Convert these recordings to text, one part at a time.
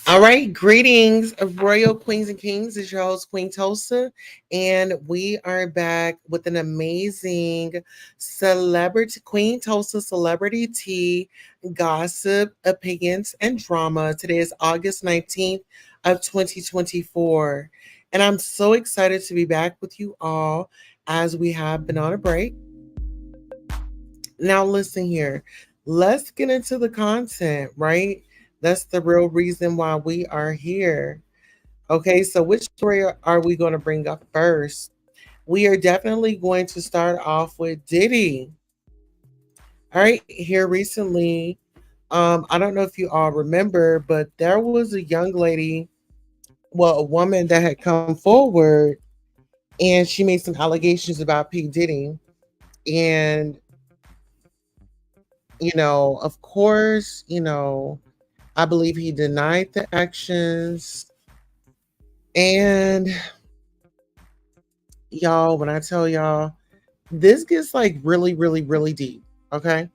All right, greetings, royal queens and kings. It's your host, Queen Tulsa, and we are back with an amazing celebrity, Queen Tulsa celebrity tea, gossip, opinions, and drama. Today is August 19th of 2024, and I'm so excited to be back with you all as we have been on a break. Now, listen here. Let's get into the content, right? That's the real reason why we are here. Okay, so which story are we going to bring up first? We are definitely going to start off with Diddy. All right, here recently, I don't know if you all remember, but there was a young lady, well, a woman that had come forward and she made some allegations about P. Diddy. And, of course, I believe he denied the actions. And y'all, when I tell y'all, this gets like really, really, really deep. Okay.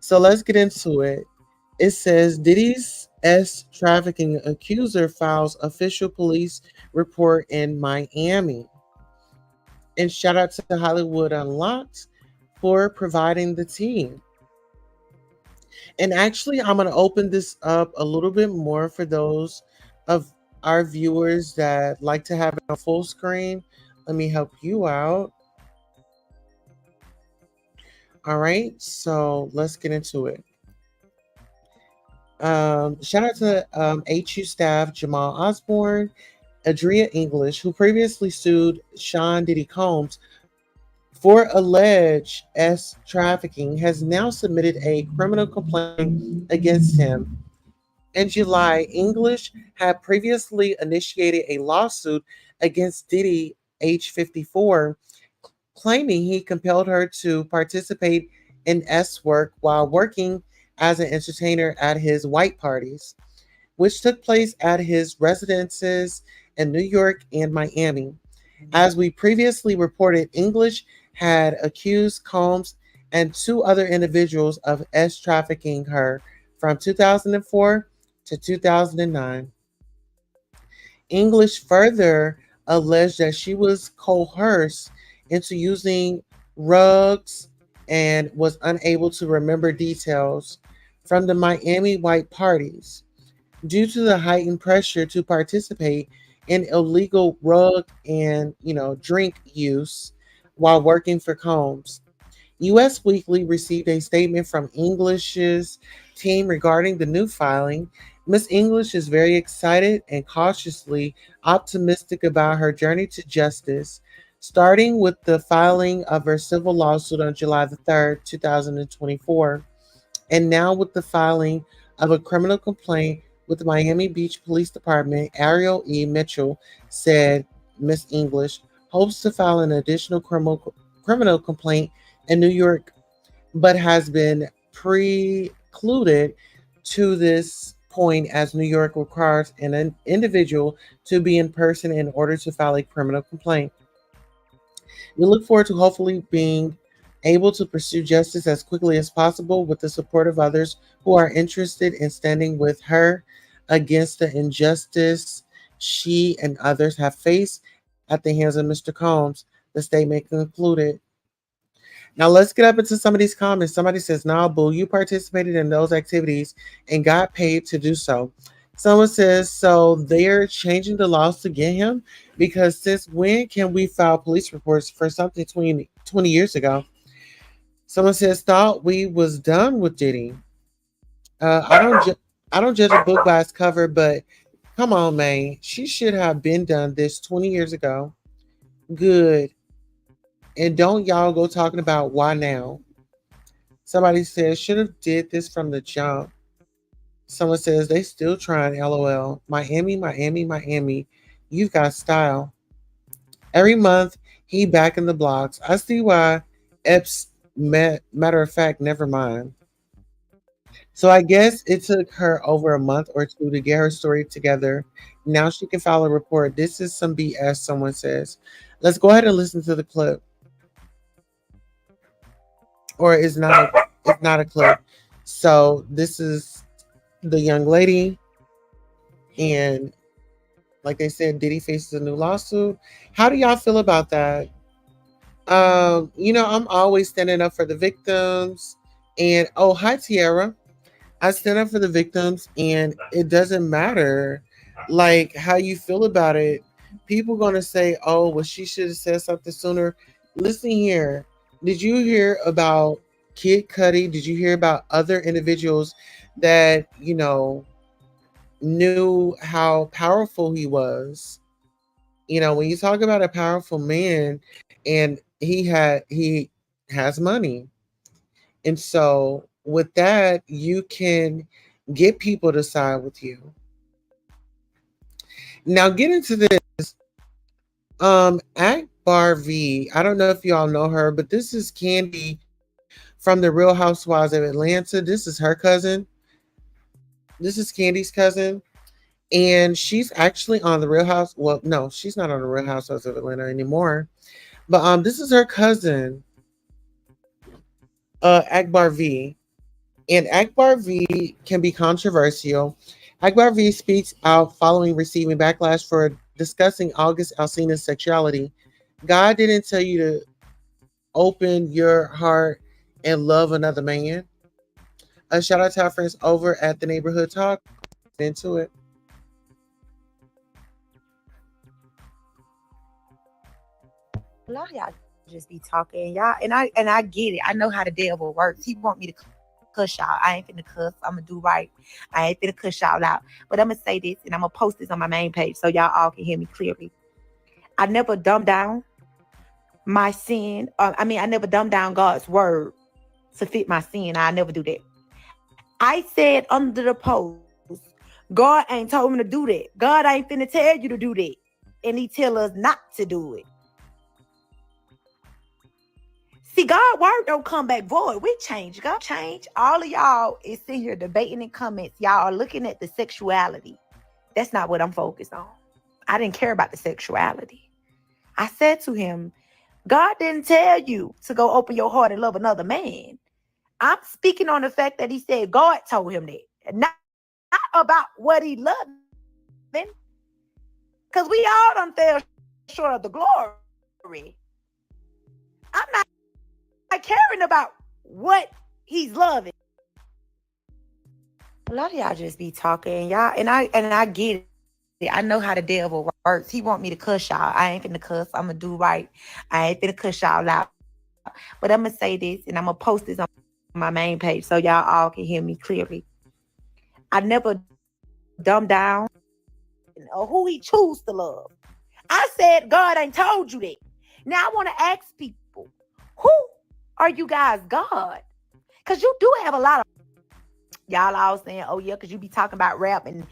So let's get into it. It says Diddy's S trafficking accuser files official police report in Miami. And shout out to Hollywood Unlocked for providing the team. And actually, I'm going to open this up a little bit more for those of our viewers that like to have it on full screen. Let me help you out. All right, so let's get into it. Shout out to HU staff Jamal Osborne, Adria English, who previously sued Sean Diddy Combs for alleged S trafficking, has now submitted a criminal complaint against him. In July, English had previously initiated a lawsuit against Diddy, age 54, claiming he compelled her to participate in S work while working as an entertainer at his white parties, which took place at his residences in New York and Miami. As we previously reported, English had accused Combs and two other individuals of S trafficking her from 2004 to 2009. English further alleged that she was coerced into using rugs and was unable to remember details from the Miami white parties due to the heightened pressure to participate in illegal rug and drink use while working for Combs. US Weekly received a statement from English's team regarding the new filing. Miss English is very excited and cautiously optimistic about her journey to justice, starting with the filing of her civil lawsuit on July the 3rd, 2024, and now with the filing of a criminal complaint with the Miami Beach Police Department. Ariel E. Mitchell said Miss English hopes to file an additional criminal complaint in New York, but has been precluded to this point as New York requires an individual to be in person in order to file a criminal complaint. We look forward to hopefully being able to pursue justice as quickly as possible with the support of others who are interested in standing with her against the injustice she and others have faced at the hands of Mr. Combs. The statement concluded. Now let's get up into some of these comments. Somebody says, "Nah, boo, you participated in those activities and got paid to do so." Someone says, "So they're changing the laws to get him? Because since when can we file police reports for something 20 years ago?" Someone says, "Thought we was done with Diddy." I don't judge a book by its cover, but come on, man, she should have been done this 20 years ago. Good. And don't y'all go talking about why now. Somebody says should have did this from the jump. Someone says they still trying. LOL. Miami, Miami, Miami. You've got style. Every month he back in the blocks. I see why. Epps. Matter of fact, never mind. So I guess it took her over a month or two to get her story together. Now she can file a report. This is some BS. Someone says. Let's go ahead and listen to the clip, or it's not a clip. So this is the young lady, and like they said, Diddy faces a new lawsuit. How do y'all feel about that? I'm always standing up for the victims. And oh, hi Tiara. I stand up for the victims, and it doesn't matter like how you feel about it. People gonna say, "Oh, well, she should have said something sooner." Listen here. Did you hear about Kid Cudi? Did you hear about other individuals that knew how powerful he was? When you talk about a powerful man, and he has money, and so with that, you can get people to side with you. Now get into this. Akbar V. I don't know if y'all know her, but this is Candy from the Real Housewives of Atlanta. This is her cousin. This is Candy's cousin. And she's actually on the Real House. Well, no, she's not on the Real Housewives of Atlanta anymore. But this is her cousin, Akbar V. And Akbar V can be controversial. Akbar V speaks out following receiving backlash for discussing August Alsina's sexuality. God didn't tell you to open your heart and love another man. A shout out to our friends over at the Neighborhood Talk. Into it. A lot of y'all just be talking, y'all, and I get it. I know how the devil works. He want me to cuss y'all. I ain't finna cuss. I'm gonna do right. I ain't finna cuss y'all out. But I'm gonna say this, and I'm gonna post this on my main page so y'all all can hear me clearly. I never dumb down my sin. I never dumb down God's word to fit my sin. I never do that. I said under the post, God ain't told me to do that. God ain't finna tell you to do that. And he tell us not to do it. See, God word don't come back void. We change. God change. All of y'all is sitting here debating in comments. Y'all are looking at the sexuality. That's not what I'm focused on. I didn't care about the sexuality. I said to him, God didn't tell you to go open your heart and love another man. I'm speaking on the fact that he said God told him that. Not about what he loving. Because we all done fell short of the glory. I'm not caring about what he's loving. A lot of y'all just be talking, y'all, and I get it. I know how the devil works. He want me to cuss y'all. I ain't finna cuss. I'm gonna do right. I ain't finna cuss y'all out. But I'm gonna say this, and I'm gonna post this on my main page so y'all all can hear me clearly. I never dumb down or who he choose to love. I said God ain't told you that. Now I want to ask people, who are you guys God? Because you do have a lot of y'all all saying, oh yeah, because you be talking about rap and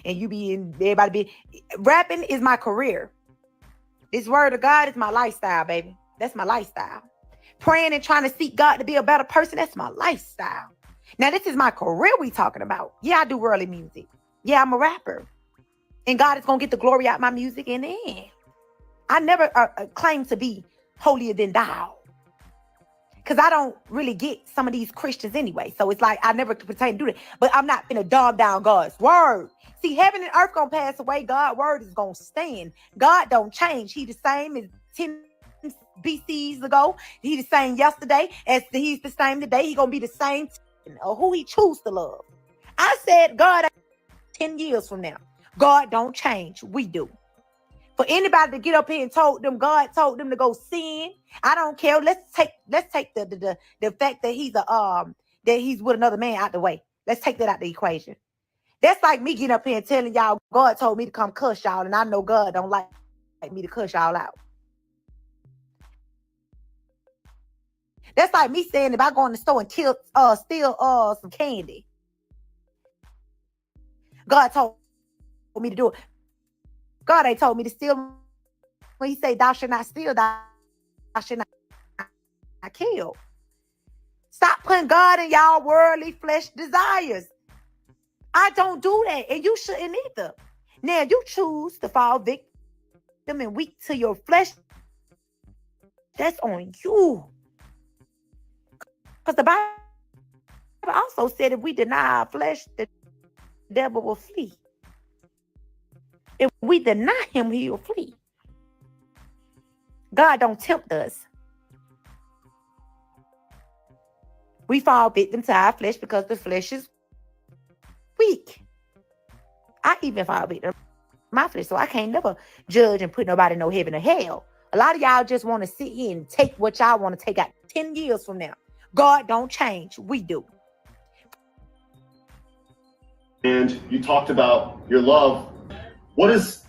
you be in everybody be rapping is my career. This word of God is my lifestyle, baby. That's my lifestyle. Praying and trying to seek God to be a better person, that's my lifestyle. Now, this is my career we talking about. Yeah, I do worldly music. Yeah, I'm a rapper. And God is going to get the glory out my music in the end. I never claim to be holier than thou. Because I don't really get some of these Christians anyway. So it's like I never could pretend to do that. But I'm not finna dog down God's word. See, heaven and earth gonna pass away. God's word is gonna stand. God don't change. He the same as 10 BCs ago. He the same yesterday as he's the same today. He gonna be the same or who he choose to love. I said God 10 years from now. God don't change. We do. For anybody to get up here and told them God told them to go sin, I don't care. Let's take the fact that he's with another man out the way. Let's take that out the equation. That's like me getting up here and telling y'all God told me to come cuss y'all, and I know God don't like me to cuss y'all out. That's like me saying if I go in the store and steal some candy, God told me to do it. God ain't told me to steal when he say thou should not steal, thou should not kill. Stop putting God in y'all worldly flesh desires. I don't do that, and you shouldn't either. Now, if you choose to fall victim and weak to your flesh, that's on you. Because the Bible also said if we deny our flesh, the devil will flee. If we deny him, he'll flee. God don't tempt us. We fall victim to our flesh because the flesh is weak. I even fall victim to my flesh, so I can't never judge and put nobody in no heaven or hell. A lot of y'all just want to sit here and take what y'all want to take out 10 years from now. God don't change. We do. And you talked about your love. What has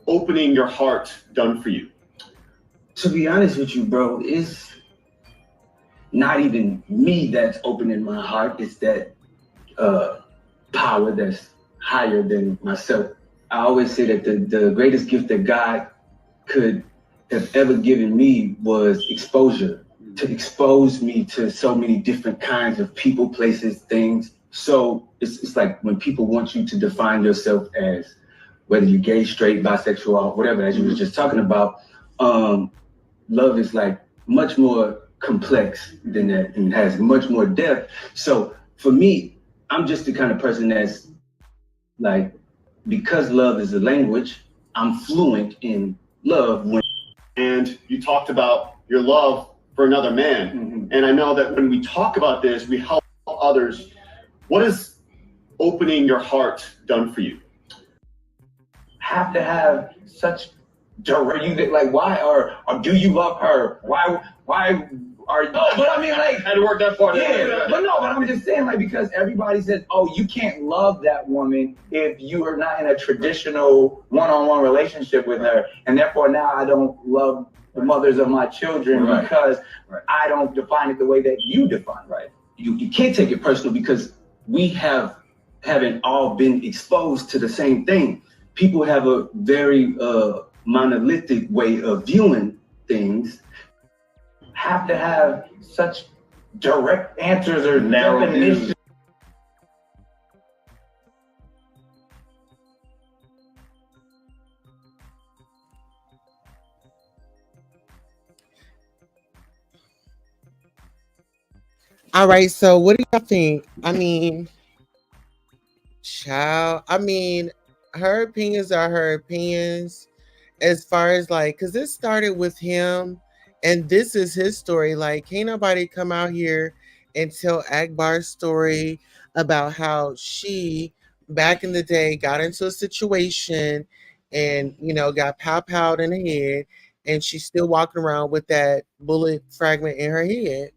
opening your heart done for you? To be honest with you, bro, it's not even me that's opening my heart. It's that uh, power that's higher than myself. I always say that the greatest gift that God could have ever given me was exposure, to expose me to so many different kinds of people, places, things. So it's like when people want you to define yourself as whether you're gay, straight, bisexual, or whatever, as you were just talking about, love is like much more complex than that and has much more depth. So for me, I'm just the kind of person that's like, because love is a language, I'm fluent in love. And you talked about your love for another man. Mm-hmm. And I know that when we talk about this, we help others. What has opening your heart done for you? Have to have such direct, you like, why or do you love her? Why are you? No, but I mean, like, I had to work that part. Yeah, but no, but I'm just saying, like, because everybody says, oh, you can't love that woman if you are not in a traditional one-on-one relationship with her, and therefore now I don't love the mothers of my children because I don't define it the way that you define it. Right. You can't take it personal because we haven't all been exposed to the same thing. People have a very monolithic way of viewing things. Have to have such direct answers or narrow definitions. All right, so what do y'all think? I mean, child, I mean, her opinions are her opinions as far as like, because this started with him and this is his story. Like, can't nobody come out here and tell Akbar's story about how she, back in the day, got into a situation and, got pow-powed in the head and she's still walking around with that bullet fragment in her head.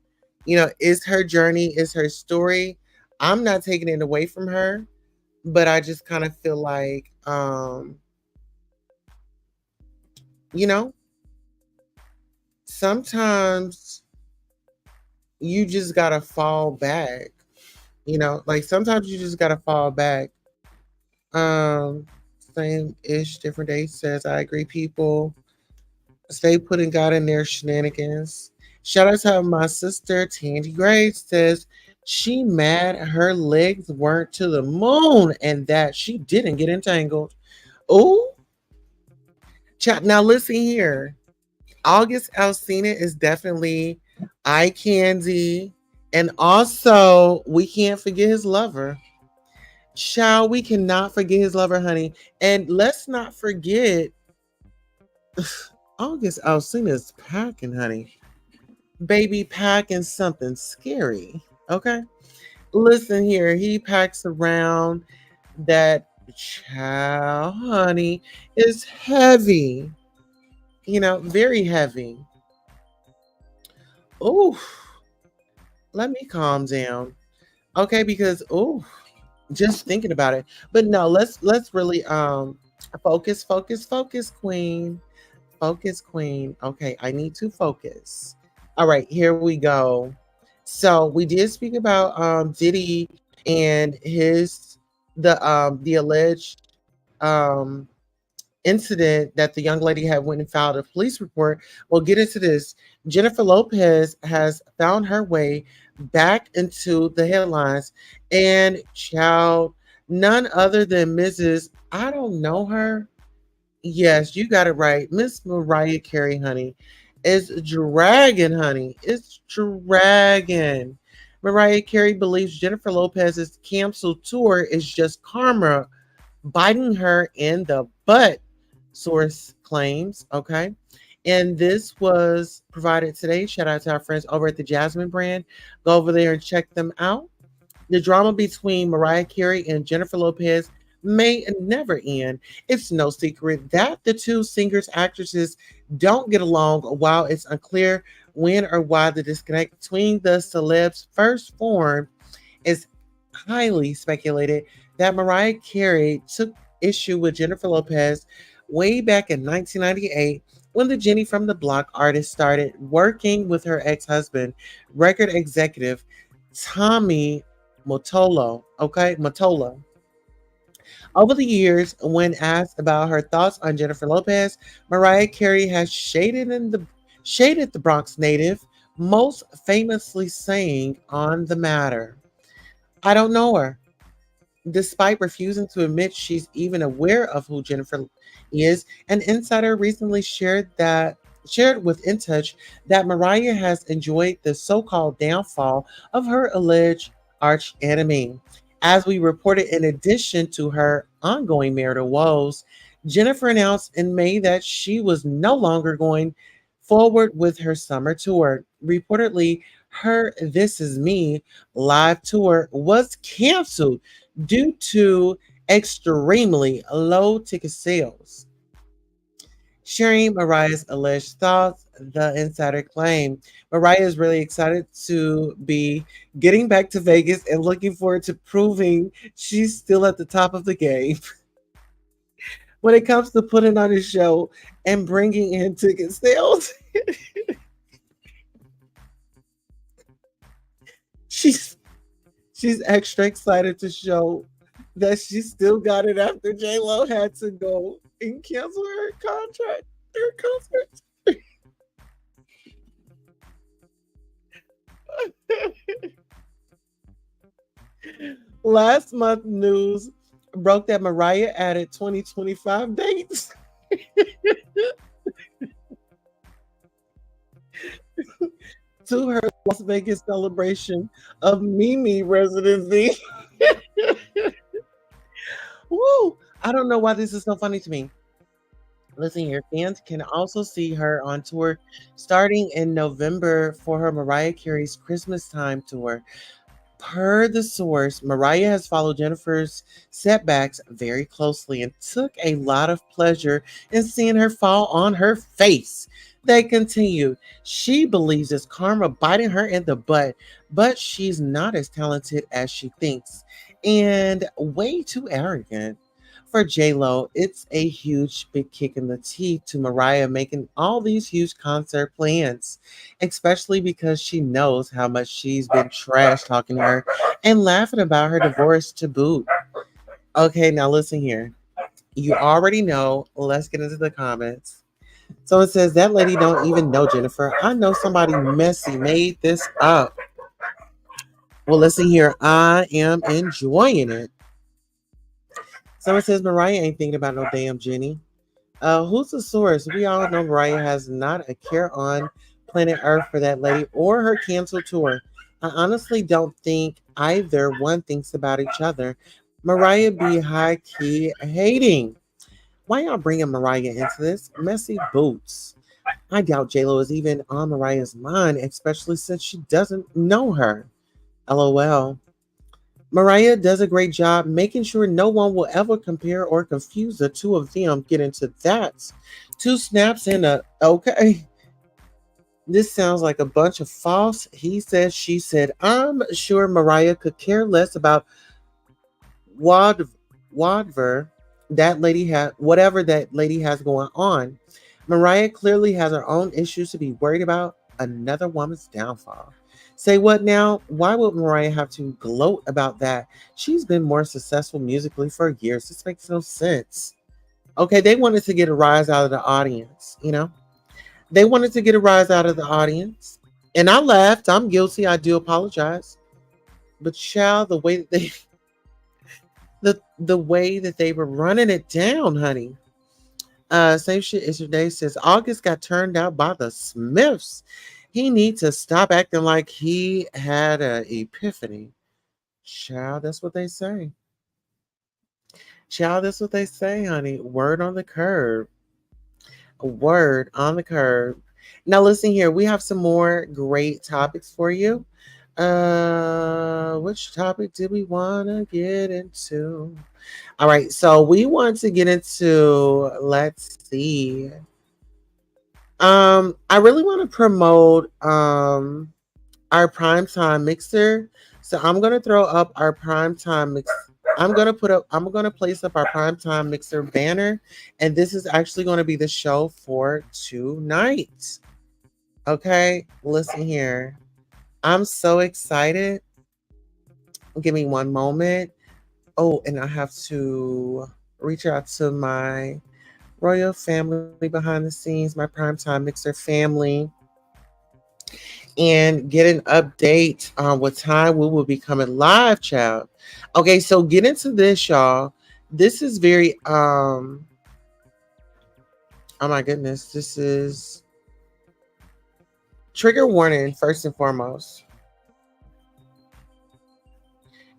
It's her journey, it's her story. I'm not taking it away from her, but I just kind of feel like, you know, sometimes you just gotta fall back. Like sometimes you just gotta fall back. Um, Same ish, different day says I agree. People stay putting God in their shenanigans. Shout out to my sister Tandy Gray says she mad her legs weren't to the moon and that she didn't get entangled. Oh, now listen here. August Alsina is definitely eye candy. And also, we can't forget his lover. Child, we cannot forget his lover, honey. And let's not forget August Alsina is packing, honey. Baby packing something scary. Okay? Listen here, he packs around that child, honey, is heavy. Very heavy. Ooh, let me calm down. Okay, because just thinking about it. But no, let's really focus, queen. Focus, queen. Okay, I need to focus. All right, here we go. So we did speak about Diddy and the alleged um incident that the young lady had went and filed a police report. We'll get into this. Jennifer Lopez has found her way back into the headlines, and child, none other than Mrs. I don't know her. Yes, you got it right. Miss Mariah Carey, honey, is dragging, honey. It's dragging. Mariah Carey believes Jennifer Lopez's canceled tour is just karma biting her in the butt, source claims. Okay. And this was provided today. Shout out to our friends over at the Jasmine brand. Go over there and check them out. The drama between Mariah Carey and Jennifer Lopez may never end. It's no secret that the two singers actresses don't get along, while it's unclear when or why the disconnect between the celebs first formed. Is highly speculated that Mariah Carey took issue with Jennifer Lopez way back in 1998 when the Jenny from the Block artist started working with her ex husband, record executive Tommy Mottola. Okay, Mottola. Over the years, when asked about her thoughts on Jennifer Lopez, Mariah Carey has shaded the Bronx native, most famously saying on the matter, "I don't know her." Despite refusing to admit she's even aware of who Jennifer is, an insider recently shared with In Touch that Mariah has enjoyed the so-called downfall of her alleged arch enemy. As we reported, in addition to her ongoing marital woes, Jennifer announced in May that she was no longer going forward with her summer tour. Reportedly, her This Is Me live tour was canceled due to extremely low ticket sales. Sharing Mariah's alleged thoughts, the insider claimed Mariah is really excited to be getting back to Vegas and looking forward to proving she's still at the top of the game when it comes to putting on a show and bringing in ticket sales. she's she's extra excited to show that she still got it after J Lo had to go and cancel her concert. Last month, news broke that Mariah added 2025 dates to her Las Vegas celebration of Mimi residency. Woo! I don't know why this is so funny to me. Listen here, fans can also see her on tour starting in November for her Mariah Carey's Christmas Time tour. Per the source, Mariah has followed Jennifer's setbacks very closely and took a lot of pleasure in seeing her fall on her face. They continue. She believes it's karma biting her in the butt, but she's not as talented as she thinks and way too arrogant. For J Lo, it's a huge big kick in the teeth to Mariah making all these huge concert plans, especially because she knows how much she's been trash talking to her and laughing about her divorce to boot. Okay, now listen here. You already know. Let's get into the comments. So it says that lady don't even know Jennifer. I know somebody messy made this up. Well, listen here. I am enjoying it. Someone says Mariah ain't thinking about no damn Jenny. Who's the source? We all know Mariah has not a care on planet Earth for that lady or her canceled tour. I honestly don't think either one thinks about each other. Mariah be high key hating. Why y'all bringing Mariah into this? Messy boots. I doubt JLo is even on Mariah's mind, especially since she doesn't know her. LOL. Mariah does a great job making sure no one will ever compare or confuse the two of them. Get into that. Two snaps and a okay. This sounds like a bunch of false he said, she said. I'm sure Mariah could care less about Wad Wadver that lady had whatever that lady has going on. Mariah clearly has her own issues to be worried about. Another woman's downfall. Say what now? Why would Mariah have to gloat about that? She's been more successful musically for years. This makes no sense. Okay, they wanted to get a rise out of the audience, you know? They wanted to get a rise out of the audience. And I laughed. I'm guilty. I do apologize. But child, the way that they were running it down, honey. Same shit as your day says August got turned out by the Smiths. He needs to stop acting like he had a epiphany. Child, that's what they say. Child, that's what they say, honey. Word on the curb. A word on the curb. Now listen here, we have some more great topics for you. Which topic did we want to get into? All right, so we want to get into, let's see. I really want to promote our primetime mixer. So I'm gonna throw up our primetime mix. I'm gonna place up our primetime mixer banner, and this is actually gonna be the show for tonight. Okay, listen here. I'm so excited. Give me one moment. Oh, and I have to reach out to my royal family behind the scenes, my primetime mixer family, and get an update on what time we will be coming live, child. Okay, so get into this, y'all. This is very oh my goodness, this is trigger warning first and foremost.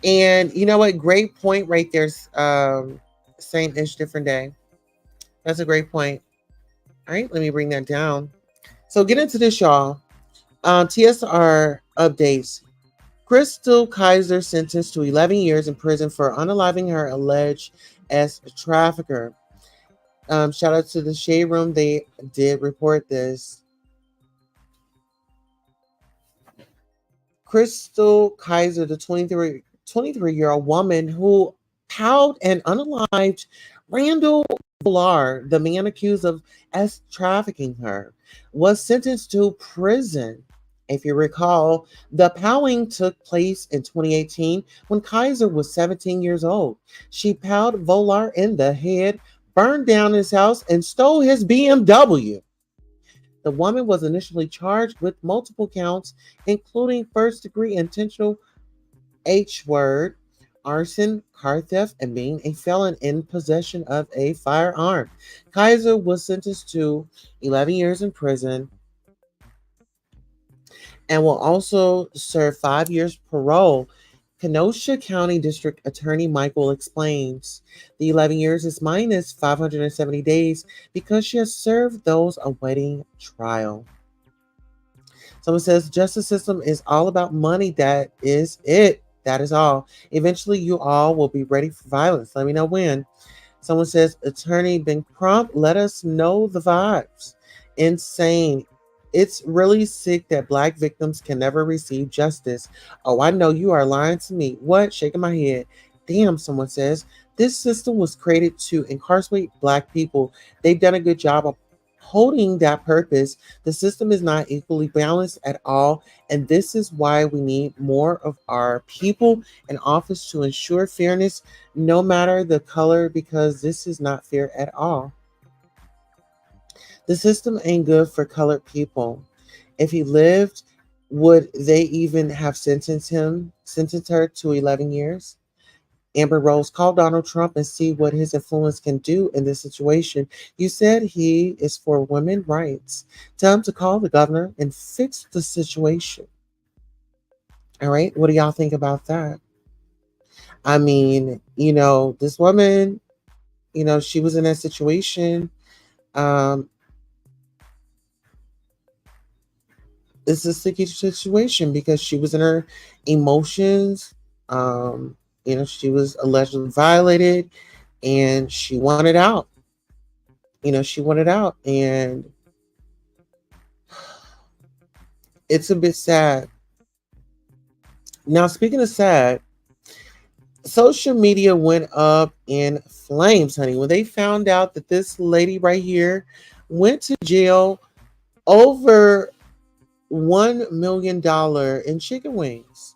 And you know what? Great point right there's same ish different day. That's a great point. All right, let me bring that down. So get into this, y'all. TSR updates. Crystal Kaiser sentenced to 11 years in prison for unaliving her alleged as a trafficker. Shout out to the Shade Room. They did report this. Crystal Kaiser, the 23-year-old woman who howled and unalived Randall Villar, the man accused of trafficking her, was sentenced to prison. If you recall, the powing took place in 2018 when Kaiser was 17 years old. She powed Volar in the head, burned down his house, and stole his BMW. The woman was initially charged with multiple counts, including first degree intentional H word, arson, car theft, and being a felon in possession of a firearm. Kaiser was sentenced to 11 years in prison and will also serve 5 years parole. Kenosha County District Attorney Michael explains the 11 years is minus 570 days because she has served those awaiting trial. Someone says justice system is all about money. That is it. That is all. Eventually, you all will be ready for violence. Let me know when. Someone says, Attorney Ben Crump, let us know the vibes. Insane. It's really sick that Black victims can never receive justice. Oh, I know you are lying to me. What? Shaking my head. Damn, someone says. This system was created to incarcerate Black people. They've done a good job of holding that purpose. The system is not equally balanced at all. And this is why we need more of our people in office to ensure fairness no matter the color, because this is not fair at all. The system ain't good for colored people. If he lived, would they even have sentenced her to 11 years? Amber Rose, call Donald Trump and see what his influence can do in this situation. You said he is for women's rights. Tell him to call the governor and fix the situation. All right. What do y'all think about that? I mean, this woman, she was in that situation. Um, it's a sticky situation because she was in her emotions. Um, she was allegedly violated and she wanted out. She wanted out. And it's a bit sad. Now, speaking of sad, social media went up in flames, honey, when they found out that this lady right here went to jail over $1 million in chicken wings.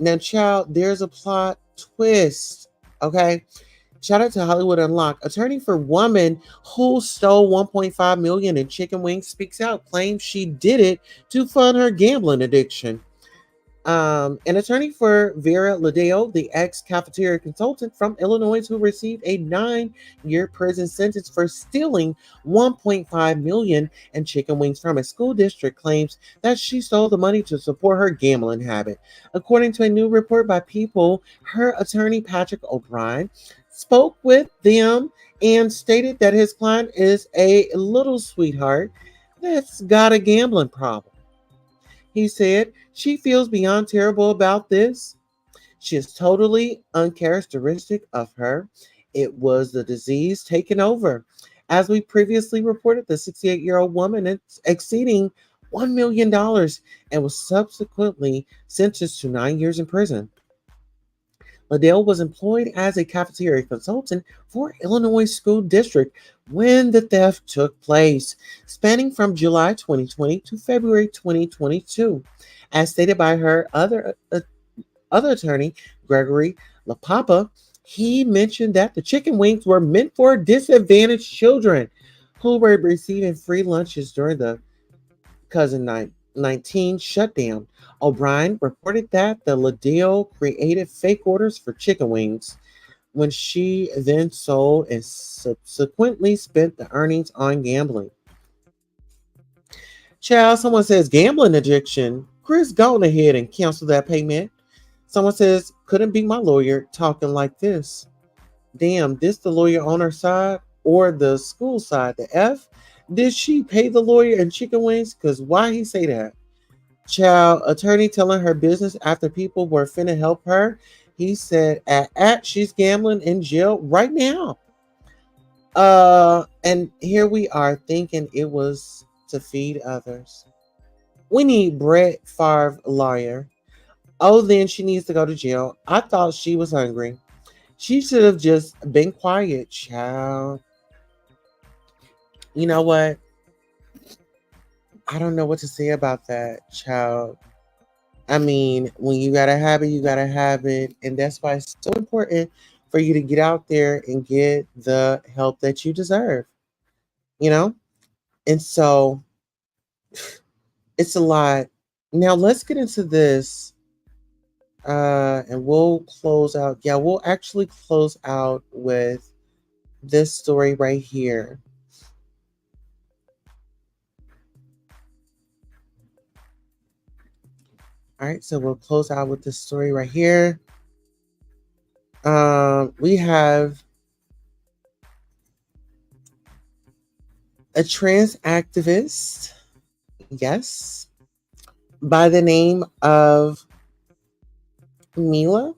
Now, child, there's a plot twist. Okay. Shout out to Hollywood Unlocked. Attorney for woman who stole 1.5 million in chicken wings speaks out, claims she did it to fund her gambling addiction. An attorney for Vera Ladeo, the ex-cafeteria consultant from Illinois who received a 9-year prison sentence for stealing 1.5 million in chicken wings from a school district, claims that she stole the money to support her gambling habit. According to a new report by People, her attorney Patrick O'Brien spoke with them and stated that his client is a little sweetheart that's got a gambling problem. He said, she feels beyond terrible about this. She is totally uncharacteristic of her. It was the disease taking over. As we previously reported, the 68-year-old woman is exceeding $1 million and was subsequently sentenced to 9 years in prison. Liddell was employed as a cafeteria consultant for Illinois School District when the theft took place, spanning from July 2020 to February 2022. As stated by her other attorney, Gregory LaPapa, he mentioned that the chicken wings were meant for disadvantaged children who were receiving free lunches during the cousin 19 shutdown. O'Brien reported that the Liddell created fake orders for chicken wings when she then sold and subsequently spent the earnings on gambling. Child, someone says gambling addiction. Chris, go on ahead and cancel that payment. Someone says, couldn't be my lawyer talking like this. Damn, this the lawyer on her side or the school side? The F? Did she pay the lawyer in chicken wings? Because why he say that? Child, attorney telling her business after people were finna help her. He said, she's gambling in jail right now. And here we are thinking it was to feed others. We need Brett Favre lawyer. Oh, then she needs to go to jail. I thought she was hungry. She should have just been quiet, child. You know what? I don't know what to say about that, child. I mean, when you gotta have it, you gotta have it. And that's why it's so important for you to get out there and get the help that you deserve, you know? And so it's a lot. Now let's get into this. And we'll close out. Yeah, we'll actually close out with this story right here. All right, so we'll close out with this story right here. We have a trans activist, yes, by the name of Mila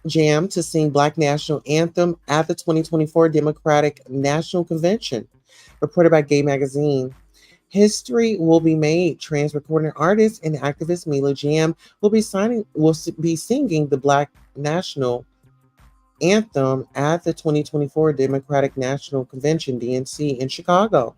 Jam to sing Black National Anthem at the 2024 Democratic National Convention, reported by Gay Magazine. History will be made. Trans recording artist and activist Mila Jam will be singing the Black National Anthem at the 2024 Democratic National Convention (DNC) in Chicago.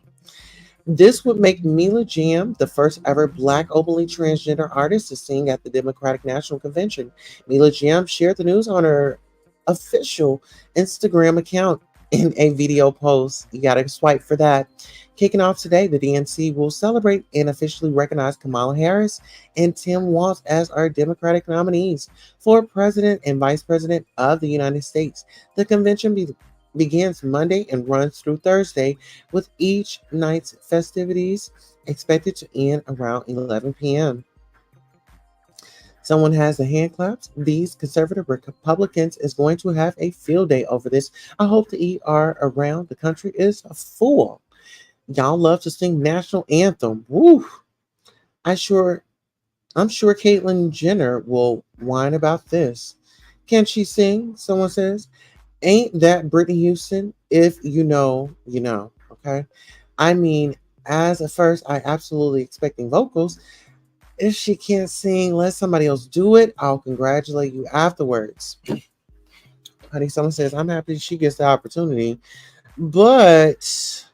This would make Mila Jam the first ever Black openly transgender artist to sing at the Democratic National Convention. Mila Jam shared the news on her official Instagram account in a video post. You got to swipe for that. Kicking off today, the DNC will celebrate and officially recognize Kamala Harris and Tim Walz as our Democratic nominees for President and Vice President of the United States. The convention begins Monday and runs through Thursday, with each night's festivities expected to end around 11 p.m. Someone has the hand claps. These conservative Republicans is going to have a field day over this. I hope the ER around the country is full. Y'all love to sing national anthem. Woo! I sure I'm sure Caitlyn Jenner will whine about this. Can she sing? Someone says. Ain't that Brittany Houston? If you know, you know. Okay. I mean, as a first, I absolutely expecting vocals. If she can't sing, let somebody else do it. I'll congratulate you afterwards. Honey, someone says, I'm happy she gets the opportunity, but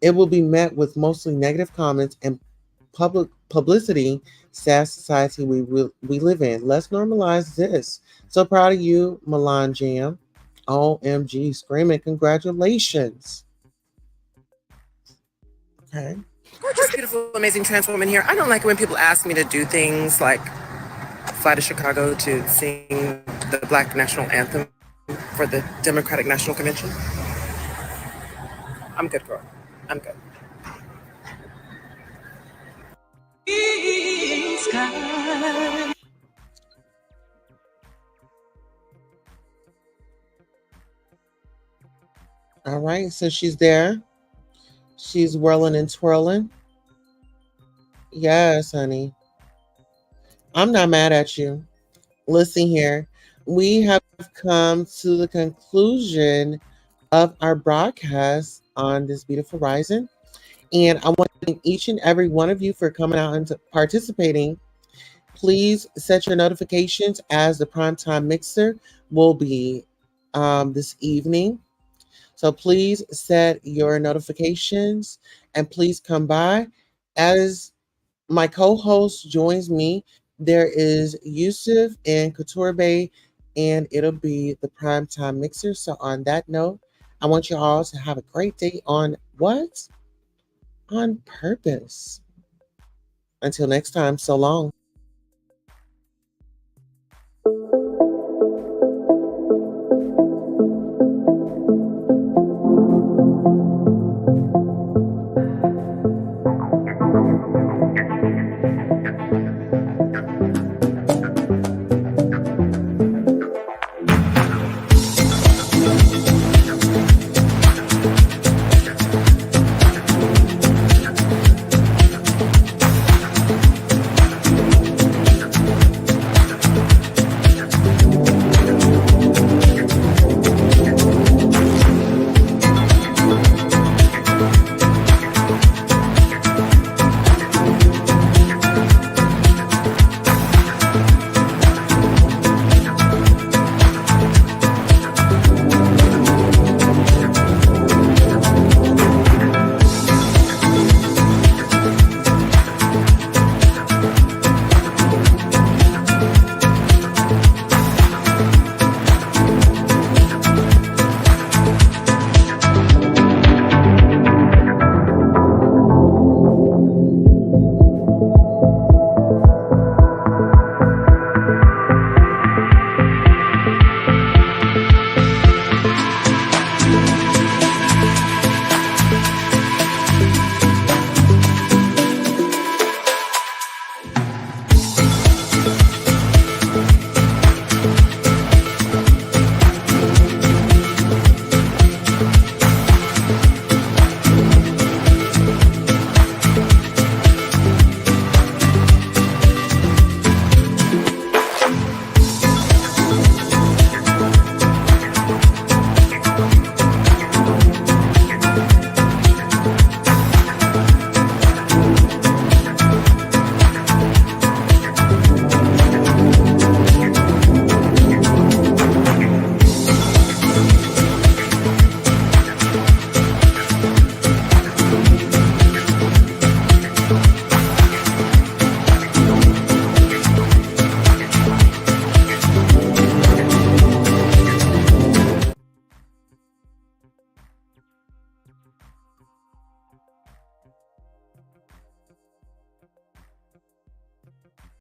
it will be met with mostly negative comments and publicity. Sad society we live in. Let's normalize this. So proud of you, Milan Jam. OMG, screaming congratulations. Okay. Gorgeous, beautiful, amazing trans woman here. I don't like it when people ask me to do things like fly to Chicago to sing the Black National Anthem for the Democratic National Convention. I'm good, girl. I'm good. All right, so she's there. She's whirling and twirling. Yes, honey. I'm not mad at you. Listen here. We have come to the conclusion of our broadcast on this beautiful rising. And I want to thank each and every one of you for coming out and participating. Please set your notifications as the primetime mixer will be this evening. So please set your notifications and please come by. As my co-host joins me, there is Yusuf and Couture Bay, and it'll be the primetime mixer. So on that note, I want you all to have a great day on what? On purpose. Until next time, so long.